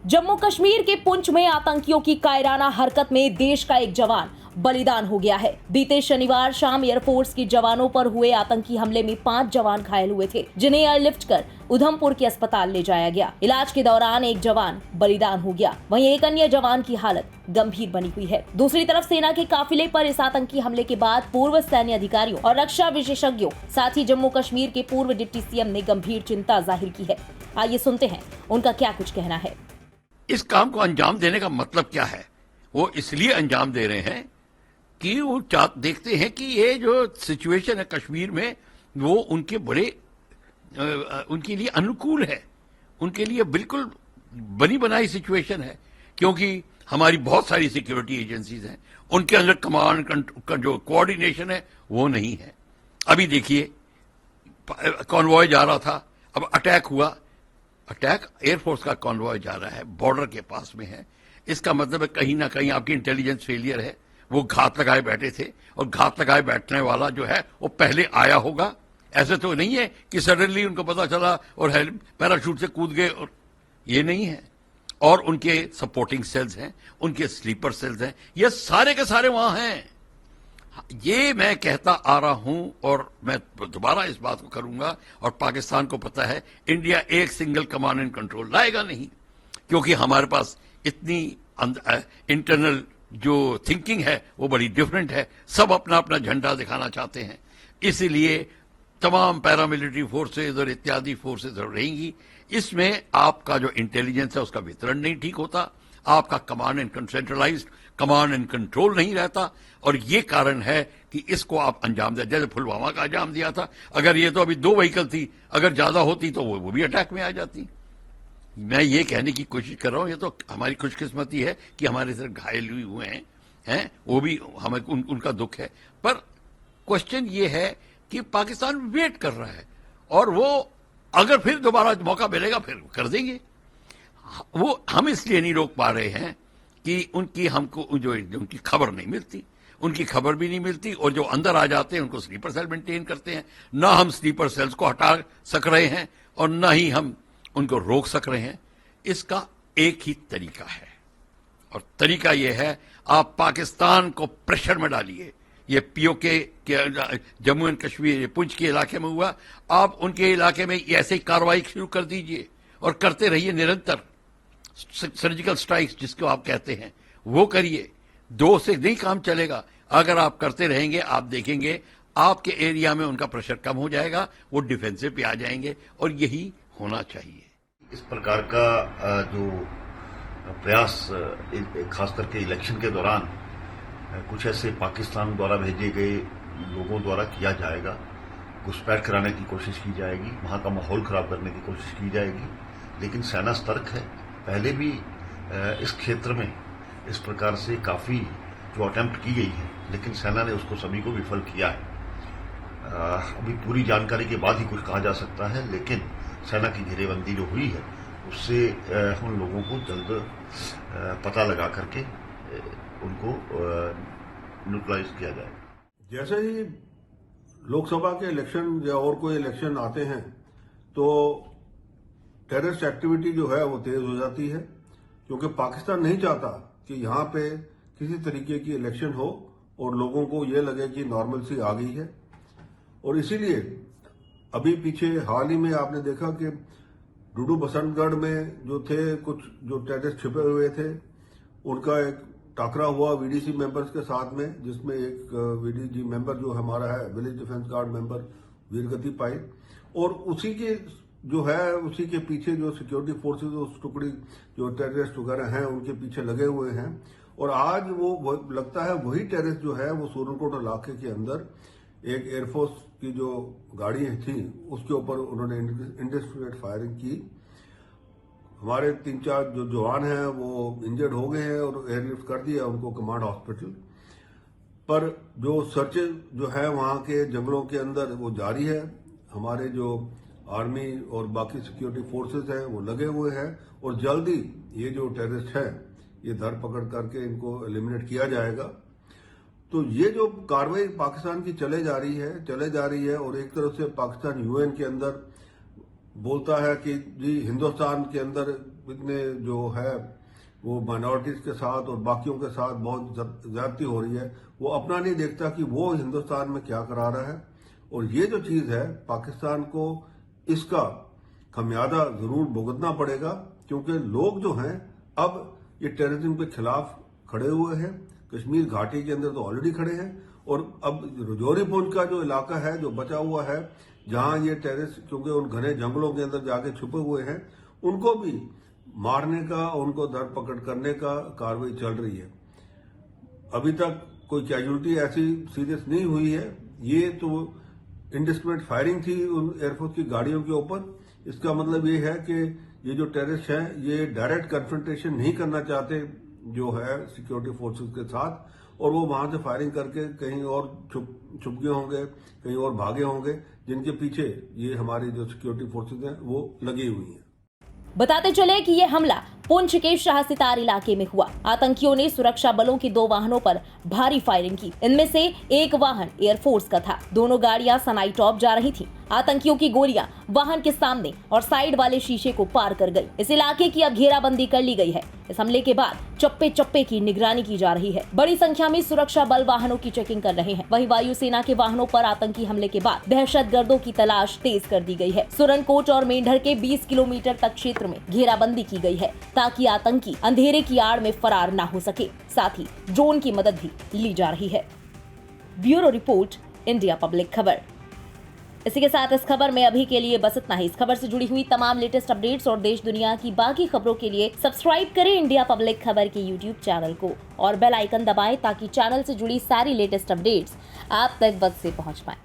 जम्मू कश्मीर के पुंछ में आतंकियों की कायराना हरकत में देश का एक जवान बलिदान हो गया है। बीते शनिवार शाम एयरफोर्स के जवानों पर हुए आतंकी हमले में 5 जवान घायल हुए थे, जिन्हें एयरलिफ्ट कर उधमपुर के अस्पताल ले जाया गया। इलाज के दौरान एक जवान बलिदान हो गया, वहीं एक अन्य जवान की हालत गंभीर बनी हुई है। दूसरी तरफ सेना के काफिले पर इस आतंकी हमले के बाद पूर्व सैन्य अधिकारियों और रक्षा विशेषज्ञों, साथ ही जम्मू कश्मीर के पूर्व डिप्टी सीएम ने गंभीर चिंता जाहिर की है। आइए सुनते हैं उनका क्या कुछ कहना है। इस काम को अंजाम देने का मतलब क्या है? वो इसलिए अंजाम दे रहे हैं कि वो देखते हैं कि ये जो सिचुएशन है कश्मीर में, वो उनके बड़े उनके लिए अनुकूल है, उनके लिए बिल्कुल बनी बनाई सिचुएशन है, क्योंकि हमारी बहुत सारी सिक्योरिटी एजेंसीज हैं, उनके अंदर कमांड का जो कोऑर्डिनेशन है वो नहीं है। अभी देखिए, कॉन्वॉय जा रहा था, अब अटैक हुआ। अटैक एयरफोर्स का कॉन्वॉय जा रहा है, बॉर्डर के पास में है। इसका मतलब है कहीं ना कहीं आपकी इंटेलिजेंस फेलियर है। वो घात लगाए बैठे थे, और घात लगाए बैठने वाला जो है वो पहले आया होगा। ऐसे तो नहीं है कि सडनली उनको पता चला और पैराशूट से कूद गए, और ये नहीं है। और उनके सपोर्टिंग सेल्स हैं, उनके स्लीपर सेल्स हैं, ये सारे के सारे वहां हैं। ये मैं कहता आ रहा हूं, और मैं दोबारा इस बात को करूंगा। और पाकिस्तान को पता है इंडिया एक सिंगल कमांड एंड कंट्रोल लाएगा नहीं, क्योंकि हमारे पास इतनी इंटरनल जो थिंकिंग है वो बड़ी डिफरेंट है। सब अपना अपना झंडा दिखाना चाहते हैं, इसीलिए तमाम पैरामिलिट्री फोर्सेज और इत्यादि फोर्सेज रहेंगी। इसमें आपका जो इंटेलिजेंस है उसका वितरण नहीं ठीक होता, आपका command and centralised command and control नहीं रहता, और ये कारण है कि इसको आप अंजाम दे। जैसे पुलवामा का अंजाम दिया था, अगर ये तो अभी 2 व्हीकल थी, अगर ज्यादा होती तो वो भी अटैक में आ जाती। मैं ये कहने की कोशिश कर रहा हूं, ये तो हमारी खुशकिस्मती है कि हमारे सिर्फ घायल हुए हैं, वो भी हमें उनका दुख है। पर क्वेश्चन ये है कि पाकिस्तान वेट कर रहा है, और वो अगर फिर दोबारा मौका मिलेगा फिर कर देंगे। वो हम इसलिए नहीं रोक पा रहे हैं कि हमको जो उनकी खबर नहीं मिलती, उनकी खबर भी नहीं मिलती, और जो अंदर आ जाते हैं उनको स्लीपर सेल मेंटेन करते हैं। ना हम स्लीपर सेल्स को हटा सक रहे हैं, और ना ही हम उनको रोक सक रहे हैं। इसका एक ही तरीका है, और तरीका यह है, आप पाकिस्तान को प्रेशर में डालिए। ये पीओके के जम्मू एंड कश्मीर, ये पुंछ के इलाके में हुआ, आप उनके इलाके में ऐसे ही कार्रवाई शुरू कर दीजिए, और करते रहिए निरंतर। सर्जिकल स्ट्राइक्स जिसको आप कहते हैं वो करिए। 2 से नहीं काम चलेगा। अगर आप करते रहेंगे, आप देखेंगे आपके एरिया में उनका प्रेशर कम हो जाएगा, वो डिफेंसिव पे आ जाएंगे, और यही होना चाहिए। इस प्रकार का जो प्रयास खास करके इलेक्शन के दौरान कुछ ऐसे पाकिस्तान द्वारा भेजे गए लोगों द्वारा किया जाएगा, घुसपैठ कराने की कोशिश की जाएगी, वहां का माहौल खराब करने की कोशिश की जाएगी। लेकिन सेना सतर्क है। पहले भी इस क्षेत्र में इस प्रकार से काफी जो अटेम्प्ट की गई है, लेकिन सेना ने उसको सभी को विफल किया है। अभी पूरी जानकारी के बाद ही कुछ कहा जा सकता है, लेकिन सेना की घेरेबंदी जो हुई है उससे उन लोगों को जल्द पता लगा करके उनको न्यूट्रलाइज किया जाए। जैसे ही लोकसभा के इलेक्शन या और कोई इलेक्शन आते हैं तो टेररिस्ट एक्टिविटी जो है वो तेज हो जाती है, क्योंकि पाकिस्तान नहीं चाहता कि यहां पे किसी तरीके की इलेक्शन हो और लोगों को ये लगे कि नॉर्मलसी आ गई है। और इसीलिए अभी पीछे हाल ही में आपने देखा कि डूडू बसंतगढ़ में जो थे, कुछ जो टेररिस्ट छिपे हुए थे, उनका एक टाकरा हुआ वीडीसी मेंबर्स के साथ में, जिसमें एक वीडीजी मेंबर जो हमारा है विलेज डिफेंस गार्ड मेंबर वीरगति पाई, और उसी के जो है उसी के पीछे जो सिक्योरिटी फोर्सेज उस टुकड़ी जो टेररिस्ट वगैरह हैं उनके पीछे लगे हुए हैं। और आज वो लगता है वही टेररिस्ट जो है वो सूरनकोट इलाके के अंदर एक एयरफोर्स की जो गाड़ी थी उसके ऊपर उन्होंने इंडिस्क्रिमिनेट फायरिंग की। हमारे 3-4 जो जवान हैं वो इंजर्ड हो गए हैं और एयरलिफ्ट कर दिया उनको कमांड हॉस्पिटल। पर जो सर्चेज जो है वहां के जंगलों के अंदर वो जारी है। हमारे जो आर्मी और बाकी सिक्योरिटी फोर्सेस हैं वो लगे हुए हैं, और जल्दी ये जो टेररिस्ट है ये धर पकड़ करके इनको एलिमिनेट किया जाएगा। तो ये जो कार्रवाई पाकिस्तान की चले जा रही है, और एक तरफ से पाकिस्तान यूएन के अंदर बोलता है कि जी हिंदुस्तान के अंदर इतने जो है वो माइनॉरिटीज के साथ और बाकियों के साथ बहुत ज्यादती हो रही है, वो अपना नहीं देखता कि वो हिंदुस्तान में क्या करा रहा है। और ये जो चीज है, पाकिस्तान को इसका खमियाजा जरूर भुगतना पड़ेगा, क्योंकि लोग जो हैं अब ये टेररिज्म के खिलाफ खड़े हुए हैं। कश्मीर घाटी के अंदर तो ऑलरेडी खड़े हैं, और अब रजौरी पुंछ का जो इलाका है, जो बचा हुआ है, जहां ये टेररिस्ट क्योंकि उन घने जंगलों के अंदर जाके छुपे हुए हैं, उनको भी मारने का, उनको धर पकड़ करने का कार्रवाई चल रही है। अभी तक कोई कैजुअलिटी ऐसी सीरियस नहीं हुई है। ये तो इंडिस्क्रिमिनेट फायरिंग थी उन एयरफोर्स की गाड़ियों के ऊपर। इसका मतलब ये है कि ये जो टेररिस्ट हैं, ये डायरेक्ट कन्फ्रंटेशन नहीं करना चाहते जो है सिक्योरिटी फोर्सेस के साथ, और वो वहां से फायरिंग करके कहीं और छुप गए होंगे, कहीं और भागे होंगे, जिनके पीछे ये हमारी जो सिक्योरिटी फोर्सेस हैं वो लगी हुई हैं। बताते चले कि यह हमला पुंछ के शाहसितार इलाके में हुआ। आतंकियों ने सुरक्षा बलों की 2 वाहनों पर भारी फायरिंग की। इनमें से एक वाहन एयरफोर्स का था। दोनों गाड़ियां सनाई टॉप जा रही थी। आतंकियों की गोलियां वाहन के सामने और साइड वाले शीशे को पार कर गई। इस इलाके की अब घेराबंदी कर ली गई है। इस हमले के बाद चप्पे चप्पे की निगरानी की जा रही है। बड़ी संख्या में सुरक्षा बल वाहनों की चेकिंग कर रहे हैं। वहीं वायुसेना के वाहनों पर आतंकी हमले के बाद दहशतगर्दों की तलाश तेज कर दी गई है। सुरनकोट और मेंढर के 20 किलोमीटर तक क्षेत्र में घेराबंदी की गई है, ताकि आतंकी अंधेरे की आड़ में फरार न हो सके। साथ ही ड्रोन की मदद भी ली जा रही है। ब्यूरो रिपोर्ट, इंडिया पब्लिक खबर। इसी के साथ इस खबर में अभी के लिए बस इतना ही। इस खबर से जुड़ी हुई तमाम लेटेस्ट अपडेट्स और देश दुनिया की बाकी खबरों के लिए सब्सक्राइब करें इंडिया पब्लिक खबर के यूट्यूब चैनल को और बेल आइकन दबाएं, ताकि चैनल से जुड़ी सारी लेटेस्ट अपडेट्स आप तक वक्त से पहुंच पाएं।